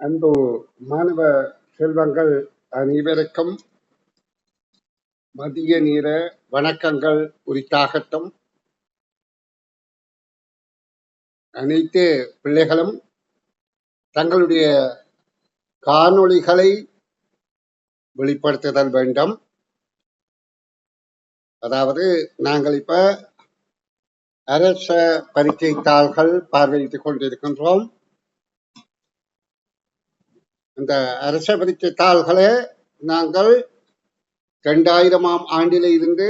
அன்பு மாணவ செல்வங்கள் அனைவருக்கும் மதிய நேர வணக்கங்கள் உரித்தாகட்டும். அனைத்து பிள்ளைகளும் தங்களுடைய காணொளிகளை வெளிப்படுத்துதல் வேண்டும். அதாவது நாங்கள் இப்ப அரச பரீட்சை தாள்கள் பார்வையிட்டுக் கொண்டிருக்கின்றோம். அந்த அரச பரீட்சை தாள்களை நாங்கள் 2000ஆம் ஆண்டில இருந்து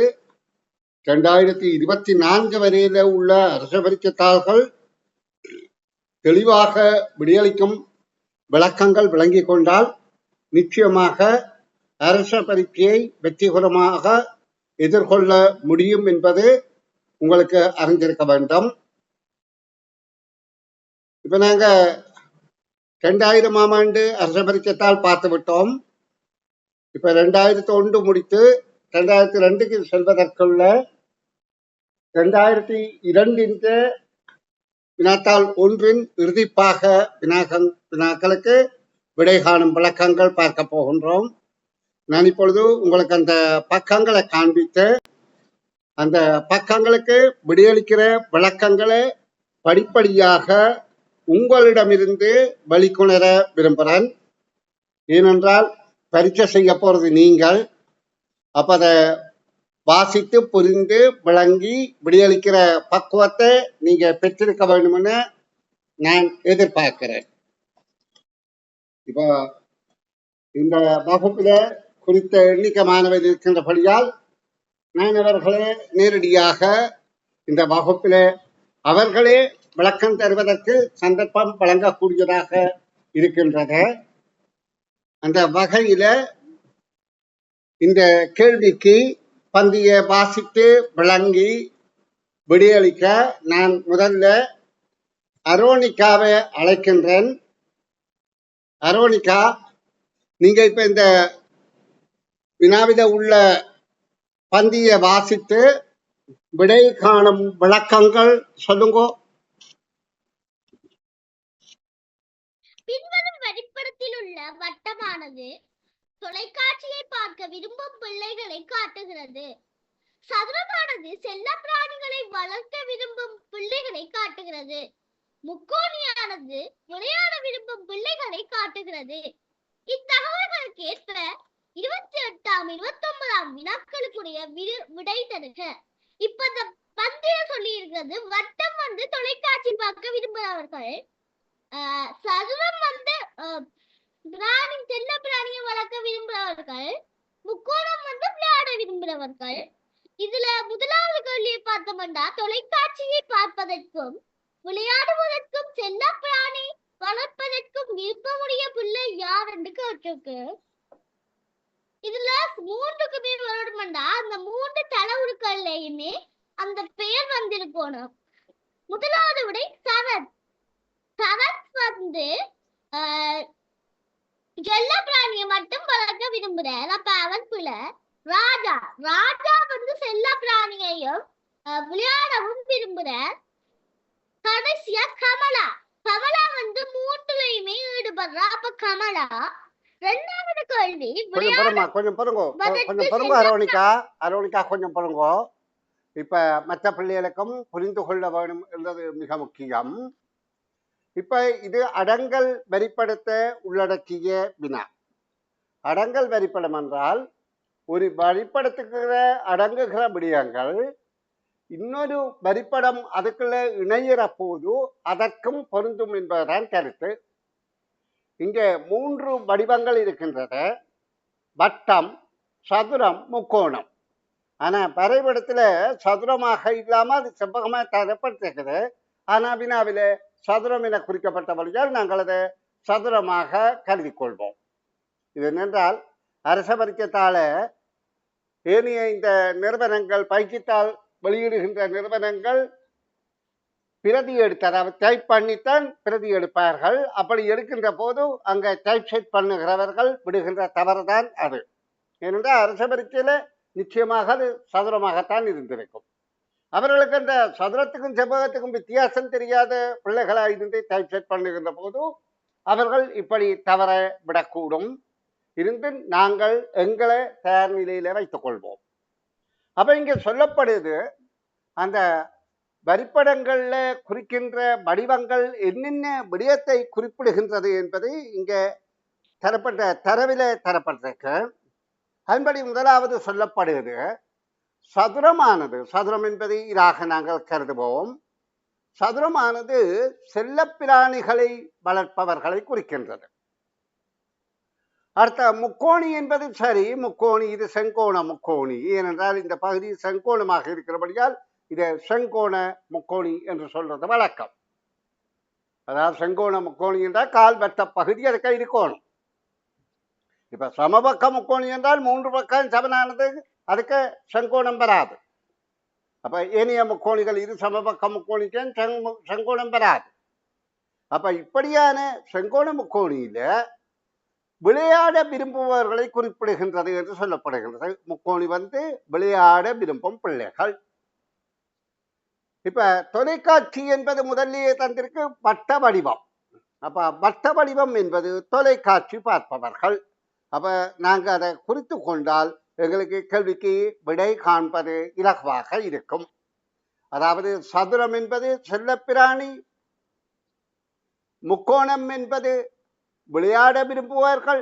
2024 வரையில உள்ள அரச பரீட்சை தாள்கள் தெளிவாக விடியளிக்கும் விளக்கங்கள் விளங்கிக் கொண்டால் நிச்சயமாக அரச பரீட்சையை வெற்றிகரமாக எதிர்கொள்ள முடியும் என்பது உங்களுக்கு அறிந்திருக்க வேண்டும். இப்ப நாங்க 2000ஆம் ஆண்டு அரச பரீட்சைத்தால் பார்த்து விட்டோம். இப்ப 2001 முடித்து 2002க்கு செல்வதற்குள்ள 2002 வினாத்தாள் 1 இறுதிப்பாக வினாக்களுக்கு விடை காணும் விளக்கங்கள் பார்க்க போகின்றோம். நான் இப்பொழுது உங்களுக்கு அந்த பக்கங்களை காண்பித்து அந்த பக்கங்களுக்கு விடையளிக்கிற விளக்கங்களை படிப்படியாக உங்களிடமிருந்து வெளிக்கொணர விரும்புகிறேன். ஏனென்றால் பரீட்சை செய்ய போறது நீங்கள். அப்ப அதை வாசித்து புரிந்து விளங்கி விடையளிக்கிற பக்குவத்தை நீங்க பெற்றிருக்க வேண்டும்னு நான் எதிர்பார்க்கிறேன். இப்போ இந்த வகுப்புல குறித்த எண்ணிக்கை மாணவர் இருக்கின்றபடியால் நான் அவர்களே நேரடியாக இந்த வகுப்பில அவர்களே விளக்கம் தருவதற்கு சந்தர்ப்பம் வழங்கக்கூடியதாக இருக்கின்றது. அந்த வகையில இந்த கேள்விக்கு பந்திய வாசித்து விளங்கி விடையளிக்க நான் முதல்ல அரோனிகாவை அழைக்கின்றேன். அரோனிகா, நீங்க இப்ப இந்த வினாவில உள்ள பந்திய வாசித்து விடை காணும் விளக்கங்கள் சொல்லுங்க. பின்வரும் வரைபடத்தில் உள்ள வட்டமானது தொலைக்காட்சியை பார்க்க விரும்பும் பிள்ளைகளை காட்டுகிறது. சதுரமானது செல்ல பிராணிகளை வளர்க்க விரும்பும் பிள்ளைகளை காட்டுகிறது. முக்கோணியானது விளையாட விரும்பும் பிள்ளைகளை காட்டுகிறது. இத்தகவல்களுக்கு ஏற்ப 28ஆம் 29ஆம் வினாக்களுக்குரிய விடை தருக. இப்ப இந்த பந்திய சொல்லி இருக்கிறது வட்டம் வந்து தொலைக்காட்சி பார்க்க விரும்புகிறவர்கள், சதுரம் வந்து செல்ல பிராணியை வளர்க்க விரும்புகிறவர்கள், முக்கோணம் வந்து விளையாட விரும்புகிறவர்கள். இதுல முதலாவது கேள்வியை பார்த்தோம்னா தொலைக்காட்சியை பார்ப்பதற்கும் விளையாடுவதற்கும் செல்ல பிராணி வளர்ப்பதற்கும் விருப்பமுடைய பிள்ளை யார் என்று கேட்டிருக்கு. இதுல 3க்கு பேர் வரணும்னா அந்த 3 தலைவுறுக்கள்லயுமே அந்த பெயர் வந்திருக்கணும். முதலாவது விடை சரத். சரத் வந்து செல்ல பிராணியை மட்டும் வளர்க்க விரும்புறார். அப்ப அவன் பிள்ளை. ராஜா. ராஜா வந்து செல்ல பிராணியையும் விளையாடவும் விரும்புறார். கடைசியா கமலா. கமலா வந்து 3லயுமே ஈடுபடுறா. அப்ப கமலா. ரெண்டாவது கேள்வி கொஞ்சம் பொறுங்க அரோனிகா. அரோனிகா கொஞ்சம் பொறுங்க. இப்ப மற்ற பிள்ளைகளுக்கும் புரிந்து கொள்ள வேண்டும் என்பது மிக முக்கியம். இப்ப இது அடங்கல் வரிப்படத்தை உள்ளடக்கிய வினா. அடங்கல் வரிப்படம் என்றால் ஒரு வரிப்படத்துக்கு அடங்குகிற விடயங்கள் இன்னொரு வரிப்படம் அதுக்குள்ள இணையிற போது அதற்கும் பொருந்தும் என்பதுதான் கருத்து. இங்கே 3 வடிவங்கள் இருக்கின்றன: வட்டம், சதுரம், முக்கோணம். ஆனா வரைபடத்துல சதுரமாக இல்லாம அது செவ்வகமாக தரப்பட்டிருக்கிறது. ஆனா வினாவில சதுரம் என குறிக்கப்பட்டபடியால் நாங்கள் அதை சதுரமாக கருதி கொள்வோம். இது என்னென்றால் அரச பரீட்சைத்தாள ஏனைய இந்த நிறுவனங்கள் பயிற்சித்தாள் வெளியிடுகின்ற நிறுவனங்கள் பிரதி எடுத்து, அதாவது டைப் பண்ணித்தான் பிரதி எடுப்பார்கள். அப்படி எடுக்கின்ற போது அங்க டைப் செட் பண்ணுகிறவர்கள் விடுகின்ற தவறுதான் அது. ஏனென்றால் அரச பரீட்சையில நிச்சயமாக அது சதுரமாகத்தான் இருந்திருக்கும். அவர்களுக்கு அந்த சதுரத்துக்கும் செவ்வகத்துக்கும் வித்தியாசம் தெரியாத பிள்ளைகளா இருந்து டைப் செட் பண்ணுகின்ற போது அவர்கள் இப்படி தவற விடக்கூடும். இருந்து நாங்கள் எங்களை தயார் நிலையில வைத்துக் கொள்வோம். அப்ப இங்க சொல்லப்படுது அந்த வரிப்படங்கள்ல குறிக்கின்ற வடிவங்கள் என்னென்ன விடயத்தை குறிப்பிடுகின்றது என்பது இங்க தரப்பட்ட தரவில தரப்பட்டிருக்கு. அதன்படி முதலாவது சொல்லப்படுகிறது சதுரமானது, சதுரம் என்பதை இதாக நாங்கள் கருதுவோம். சதுரமானது செல்லப்பிராணிகளை வளர்ப்பவர்களை குறிக்கின்றது. அடுத்த முக்கோணி என்பது சரி, முக்கோணி இது செங்கோண முக்கோணி, ஏனென்றால் இந்த பகுதி செங்கோணமாக இருக்கிறபடியால் இதை செங்கோண முக்கோணி என்று சொல்றது வழக்கம். அதாவது செங்கோண முக்கோணி என்றால் கால்வட்ட பகுதி அதுக்கு இருக்கணும். இப்ப சமபக்க முக்கோணி என்றால் 3 பக்கம் சமனானது, அதுக்கு செங்கோணம் வராது. அப்ப ஏனைய முக்கோணிகள் இது சமபக்க முக்கோணிக்கு செங்கோணம் வராது. அப்ப இப்படியான செங்கோண முக்கோணியில விளையாட விரும்புபவர்களை குறிப்பிடுகின்றது என்று சொல்லப்படுகின்றது. முக்கோணி விளையாட விரும்பும் பிள்ளைகள். இப்ப தொலைக்காட்சி என்பது முதலிலே தந்திருக்கு வட்ட வடிவம். அப்ப வட்ட வடிவம் என்பது தொலைக்காட்சி பார்ப்பவர்கள். அப்ப நாங்க அதை குறித்து கொண்டால் எங்களுக்கு கேள்விக்கு விடை காண்பது இலகுவாக இருக்கும். அதாவது சதுரம் என்பது செல்லப்பிராணி, முக்கோணம் என்பது விளையாட விரும்புவார்கள்,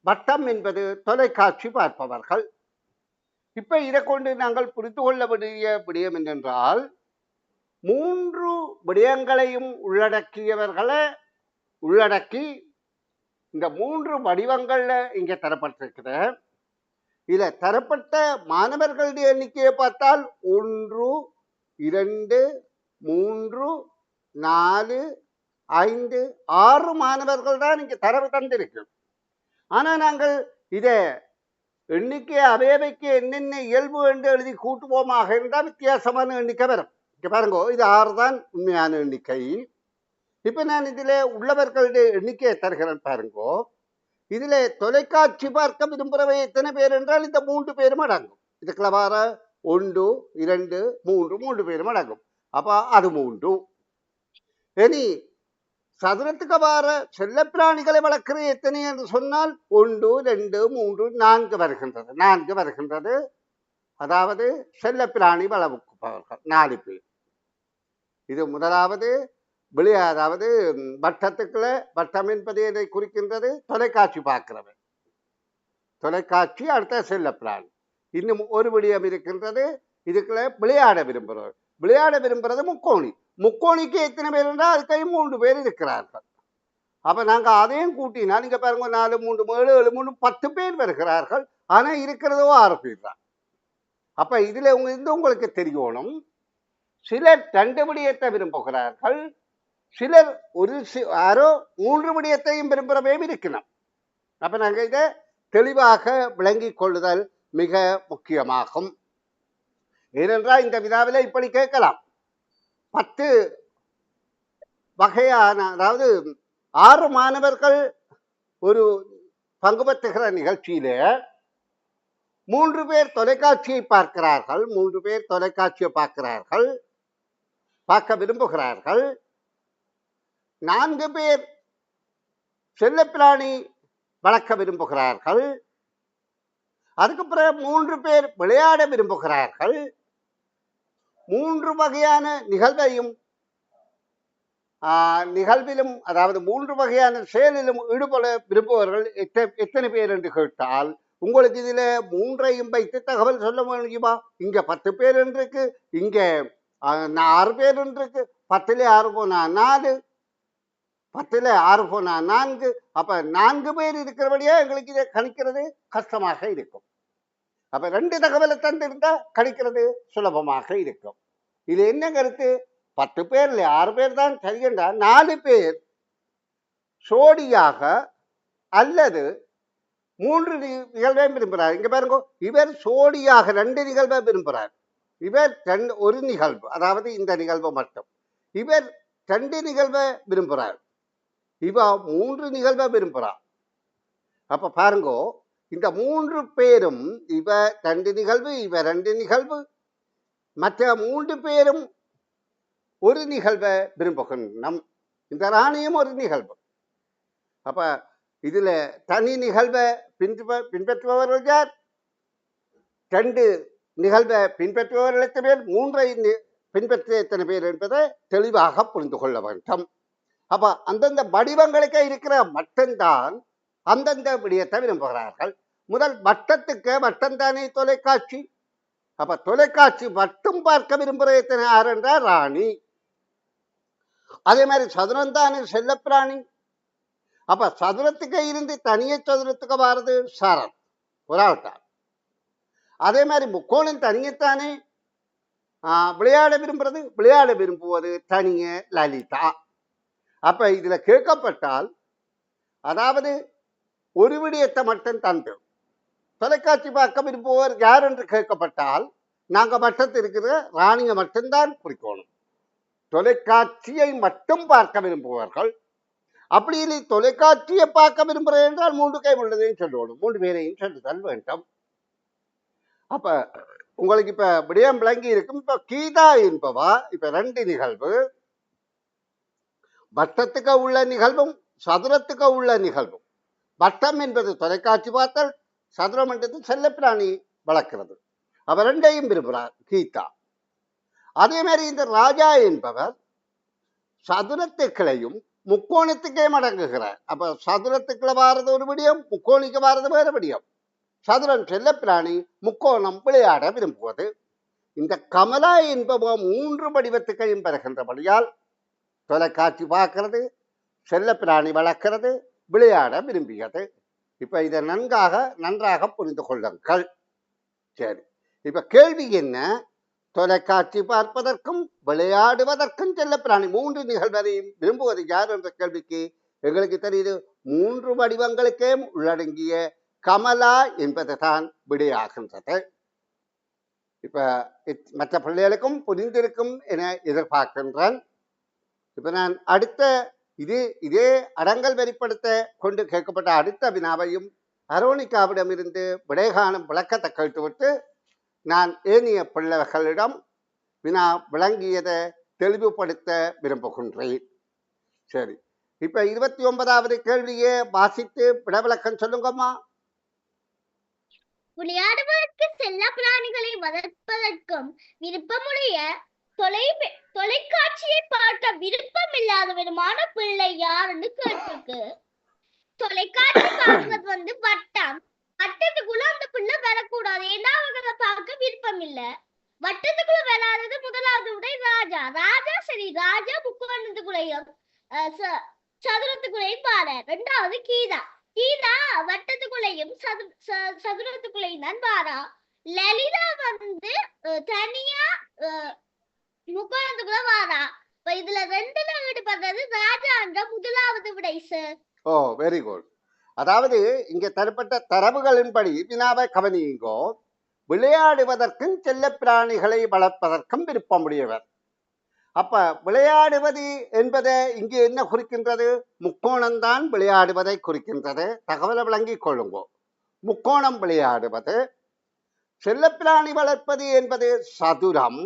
வட்டம் என்பது தொலைக்காட்சி பார்ப்பவர்கள். இப்ப இதை கொண்டு நாங்கள் புரிந்து கொள்ள வேண்டிய விடயம் என்னென்றால் 3 விடயங்களையும் உள்ளடக்கி இந்த 3 வடிவங்கள்ல இங்க தரப்பட்டிருக்கிற இதுல தரப்பட்ட மாணவர்களுடைய எண்ணிக்கையை பார்த்தால் 1, 2, 3, 4, 5, 6 மாணவர்கள் தான் இங்க தரவு தந்திருக்கு. ஆனா நாங்கள் இதை எண்ணிக்கை அவையவைக்கு என்னென்ன இயல்பு என்று எழுதி கூட்டுவோமாக இருந்தால் வித்தியாசமான எண்ணிக்கை வரும். இங்க பாருங்க, இது 6 தான் உண்மையான எண்ணிக்கை. இப்ப நான் இதுல உள்ளவர்களுடைய எண்ணிக்கையை தருகிறேன் பாருங்கோ. இதுல தொலைக்காட்சி பார்க்க விரும்புறவை எத்தனை பேர் என்றால் இந்த 3 பேரும் அடங்கும். இதுக்குள்ள வார 1, 2, 3 பேரும் அடங்கும். அப்ப அது 3. இனி சதுரத்துக்கு வார செல்லப்பிராணிகளை வளர்க்கிற எத்தனை என்று சொன்னால் 1, 2, 3, 4 வருகின்றது. அதாவது செல்லப்பிராணி வளர்ப்பவர்கள் 4 பேர். இது முதலாவது அதாவது வட்டத்துக்குள்ள வட்டம் என்பது எதை குறிக்கின்றது? தொலைக்காட்சி பார்க்கிறவன், தொலைக்காட்சி. அடுத்த செல்லப்பிராணி. இன்னும் ஒரு விடயம் இருக்கின்றது, இதுக்குள்ள விளையாட விரும்புறது முக்கோணி. முக்கோணிக்கு எத்தனை பேர் என்றால் அதுக்கு 3 பேர் இருக்கிறார்கள். அப்ப நாங்க அதையும் கூட்டினால் நீங்க பாருங்க 4, 3, 7, 7, 3, 10 பேர் வருகிறார்கள். ஆனா இருக்கிறதோ 6 பேர் தான். அப்ப இதுல உங்களுக்கு தெரியணும், சிலர் 2 விடயத்தை விரும்புகிறார்கள், சிலர் யாரோ 3 விடயத்தையும் விரும்புறவையும் இருக்கணும். அப்ப நாங்க இதை தெளிவாக விளங்கிக் கொள்ளுதல் மிக முக்கியமாகும். ஏனென்றால் இந்த வினாவில இப்படி கேட்கலாம், 10 வகையான, அதாவது 6 மாணவர்கள் ஒரு பங்கு பெற்றுகிற நிகழ்ச்சியில 3 பேர் தொலைக்காட்சியை பார்க்கிறார்கள், 3 பேர் தொலைக்காட்சியை பார்க்க விரும்புகிறார்கள், 4 பேர் செல்லப்பிராணி வளர்க்க விரும்புகிறார்கள், அதுக்கு பிறகு 3 பேர் விளையாட விரும்புகிறார்கள். 3 வகையான நிகழ்விலும் அதாவது 3 வகையான செயலிலும் ஈடுபட விரும்புபவர்கள் எத்தனை பேர் என்று கேட்டால் உங்களுக்கு இதுல 3ஐயும் வைத்து தகவல் சொல்ல முடியுமா? இங்க 10 பேர் என்று இருக்கு, இங்க 6 பேர் என்று இருக்கு. 10ல 6 போனா 4, 10ல 6 போனா 4. அப்ப 4 பேர் இருக்கிறபடியா எங்களுக்கு இதை கணிக்கிறது கஷ்டமாக இருக்கும். அப்ப 2 தகவலை தந்திருந்தா கணிக்கிறது சுலபமாக இருக்கும். இது என்ன கருத்து? 10 பேர்ல 6 பேர் தான் சரியென்றா 4 பேர் சோடியாக அல்லது 3 நிகழ்வை விரும்புகிறார். இங்க பாருங்க, இவர் சோடியாக 2 நிகழ்வை விரும்புகிறார், இவர் 1 நிகழ்வு, அதாவது இந்த நிகழ்வு மட்டும். இவர் 2 நிகழ்வை விரும்புகிறார், இவ 3 நிகழ்வை விரும்புகிறார். அப்ப பாருங்க, இந்த 3 பேரும் இவ 2 நிகழ்வு, இவ 2 நிகழ்வு, மற்ற 3 பேரும் 1 நிகழ்வை விரும்புகின்றோம். இந்த ராணியும் ஒரு நிகழ்வு. அப்ப இதுல தனி நிகழ்வை பின்பற்றுபவர்கள் யார்? 2 நிகழ்வை பின்பற்றுபவர்கள் எத்தனை பேர், 3 பின்பற்றிய எத்தனை பேர் என்பதை தெளிவாக புரிந்து கொள்ள வேண்டும். அப்ப அந்தந்த வடிவங்களுக்கே இருக்கிற மட்டும்தான் அந்தந்த விடயத்தை விரும்புகிறார்கள். முதல் வட்டத்துக்கு வட்டம்தானே தொலைக்காட்சி. அப்ப தொலைக்காட்சி மட்டும் பார்க்க விரும்புகிற எத்தனை யார் என்றால் ராணி. அதே மாதிரி சதுரம் தானே செல்லப்பிராணி. அப்ப சதுரத்துக்கு இருந்து தனியே சதுரத்துக்கு வாரது சரண் ஒரு ஆள்தான். அதே மாதிரி முக்கோணம் தனியத்தானே விளையாட விரும்புவது தனிய லலிதா. அப்ப இதுல கேட்கப்பட்டால், அதாவது ஒரு விடயத்தை மட்டும் தந்து தொலைக்காட்சி பார்க்க விரும்புவோர் யார் என்று கேட்கப்பட்டால், நாங்க மட்டத்தில் இருக்கிற ராணியை மட்டும்தான் குறிக்கணும். தொலைக்காட்சியை மட்டும் பார்க்க விரும்புவார்கள். அப்படி இல்லை தொலைக்காட்சியை பார்க்க விரும்புகிறேன் என்றால் 3 கை உள்ளதையும் சொல்லணும், 3 பேரையும் சொல்லுதல் வேண்டும். அப்ப உங்களுக்கு இப்ப விடயம் விளங்கி இருக்கும். இப்ப கீதா என்பவா இப்ப 2 நிகழ்வு, வட்டத்துக்கு உள்ள நிகழ்வும் சதுரத்துக்கு உள்ள நிகழ்வும். வட்டம் என்பது தொலைக்காட்சி பார்த்தல், சதுரம் என்றது செல்லப்பிராணி வளர்க்கிறது. அவ 2ஐயும் விரும்புகிறார் கீதா. அதே மாதிரி இந்த ராஜா என்பவர் சதுரத்துக்களையும் முக்கோணத்துக்கே மடங்குகிறார். அப்ப சதுரத்துக்குள்ள வாரது ஒரு விடியம், முக்கோணிக்கு வாரது வேற விடியம். சதுரம் செல்லப்பிராணி, முக்கோணம் விளையாட விரும்புவது. இந்த கமலா என்பவ 3 வடிவத்துக்கையும் பெறுகின்றபடியால் தொலைக்காட்சி பார்க்கிறது, செல்லப்பிராணி வளர்க்கிறது, விளையாட விரும்பியது. இப்ப இதை நன்றாக புரிந்து கொள்ளுங்கள். சரி, இப்ப கேள்வி என்ன? தொலைக்காட்சி பார்ப்பதற்கும் விளையாடுவதற்கும் செல்லப்பிராணி 3 நிகழ்வதையும் விரும்புவது யார் என்ற கேள்விக்கு எங்களுக்கு தெரியுது 3 வடிவங்களுக்கே உள்ளடங்கிய கமலா என்பதுதான் விடையாகின்றது. இப்ப மற்ற பிள்ளைகளுக்கும் புரிந்திருக்கும் என எதிர்பார்க்கின்றேன். இப்ப நான் அடுத்த இதே அடங்கல் வெளிப்படுத்த கொண்டு கேட்கப்பட்ட அடுத்த வினாவையும் அரோனிகாவிடமிருந்து விடைகாணும் விளக்கத்தை கேட்டுவிட்டு நான் ஏனைய பிள்ளைகளிடம் வினா விளங்கியதை தெளிவுபடுத்த விரும்புகின்றேன். சரி, இப்ப 29வது கேள்வியை வாசித்து விடவிளக்கம் சொல்லுங்கம்மா. விளையாடுவதற்கு செல்ல பிராணிகளை வளர்ப்பதற்கும் விருப்பமுடைய தொலைக்காட்சியை பார்க்க விருப்பம் இல்லாதவருமான பிள்ளை யாருன்னு கேட்டிருக்கு. தொலைக்காட்சி பார்ப்பது வட்டம். வட்டத்துக்குள்ள அந்த பிள்ளை வரக்கூடாது, ஏன்னா அவங்களை பார்க்க விருப்பம் இல்ல. வட்டத்துக்குள்ள வராதது முதலாவது விடை ராஜா. சரி, ராஜா முக்கோணத்துக்குள்ளையும் சதுரத்துக்குள்ளையும் பாரு. 2வது கீதா வட்டத்துக்குள்ளையும் சதுரத்துக்குள்ளையும் தான் பாரா. லலிதா தனியா முக்கோணத்துக்குள்ள வாரா. இதுல 2ல ஈடுபடுறது ராஜா என்ற முதலாவது விடை சார். ஓ, வெரி குட். அதாவது இங்க தரப்பட்ட தரவுகளின்படி வினாவை கவனியுங்கோ. விளையாடுவதற்கும் செல்ல பிராணிகளை வளர்ப்பதற்கும் விருப்பமுடையவர். அப்ப விளையாடுவது என்பதை இங்கே என்ன குறிக்கின்றது? முக்கோணம்தான் விளையாடுவதை குறிக்கின்றது. தகவலை விளங்கிக் கொள்ளுங்கோ. முக்கோணம் விளையாடுவது. செல்லப்பிராணி வளர்ப்பது என்பது சதுரம்.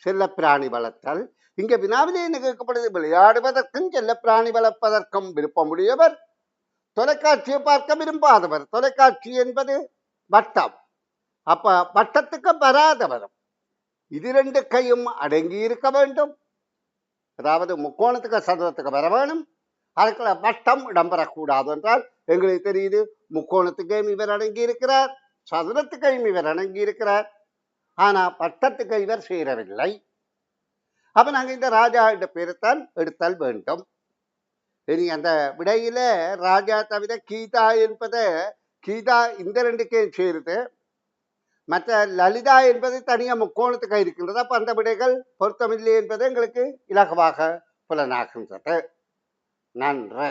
செல்லப்பிராணி வளர்த்தல். இங்க வினாவிலே என்ன கேட்கப்படுது? விளையாடுவதற்கும் செல்லப்பிராணி வளர்ப்பதற்கும் விருப்பமுடையவர், தொலைக்காட்சியை பார்க்க விரும்பாதவர். தொலைக்காட்சி என்பது வட்டம். அப்ப வட்டத்துக்கு வராதவர். இது 2 கையும் அடங்கி இருக்க வேண்டும். அதாவது முக்கோணத்துக்கு சதுரத்துக்கு வர வேணும். அதுக்குள்ள வட்டம் இடம்பெறக்கூடாது என்றால் எங்களுக்கு தெரியுது முக்கோணத்துக்கையும் இவர் அடங்கி இருக்கிறார், சதுரத்துக்கையும் இவர் அடங்கி இருக்கிறார். ஆனா வட்டத்துக்கு இவர் சேரவில்லை. அப்ப நாங்க இந்த ராஜா என்ற பேரைத்தான் எடுத்தல் வேண்டும். இனி அந்த விடையில ராஜா தவிர கீதா என்பதை கீதா இந்த 2க்கையும் சேருது. மற்ற லலிதா என்பது தனியாக முக்கோணத்துக்கு இருக்கின்றது. அப்ப அந்த விடைகள் பொருத்தமில்லை என்பது எங்களுக்கு இலகுவாக புலனாகின்றது. நன்றி.